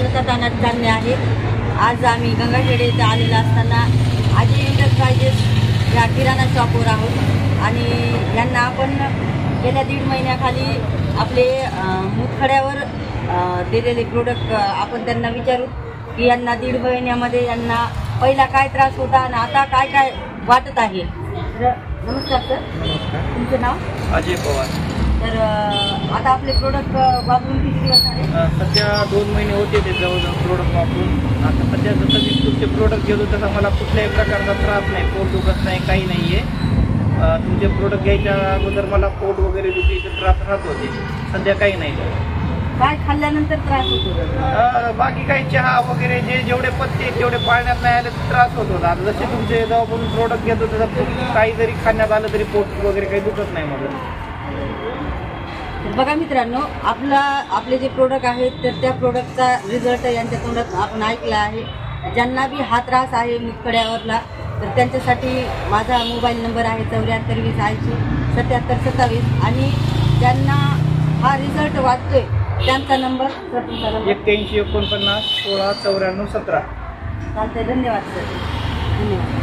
बरकतानात चालणे आहे। आज आम्ही गंगाखेड येथे आलेलो असताना आजी एंटरप्राइजेस या किराणा शॉपवर आहोत आणि यांना आपण गेल्या 1.5 महिन्याखाली आपले मुतखड्यावर दिलेले प्रोडक्ट आपण त्यांना विचारू की यांना 1.5 महिन्यामध्ये यांना पहिला काय त्रास होता आणि आता काय काय वाटत आहे। नमस्कार सर। नमस्कार। तुमचं नाव? अजय पवार। तर आता आपले प्रोडक्ट वापरून किती दिवस झाले? सध्या 2 महिने होते ते जवळजवळ प्रोडक्ट वापरून। आता सध्या जसं मी तुमचे प्रोडक्ट घेतो तसा मला कुठल्याही प्रकारचा त्रास नाही, पोट दुखत नाही, काही नाही आहे। तुमचे प्रोडक्ट घ्यायच्या अगोदर मला पोट वगैरे दुखीचे त्रास राहत होते, सध्या काही नाही। काय खाल्ल्यानंतर त्रास होतो? बाकी काही चहा वगैरे जेवढे पत्ते तेवढे पाळण्यात नाही आले त्रास होत होता। आता जसे तुमचे जेव्हापासून प्रोडक्ट घेतो त्याचा काही जरी खाण्यात आलं तरी पोट वगैरे काही दुखत नाही माझं। बघा मित्रांनो, आपले जे प्रोडक्ट आहेत तर त्या प्रोडक्टचा रिझल्ट यांच्या तोंडात आपण ऐकला आहे। ज्यांना बी हा त्रास आहे मुतखड्यावरला तर त्यांच्यासाठी माझा मोबाईल नंबर आहे 74 20 80 77 27 आणि ज्यांना हा रिझल्ट वाटतोय त्यांचा नंबर सर तुमचा नंबर 81 49 16 94 17। चालतंय, धन्यवाद सर, धन्यवाद।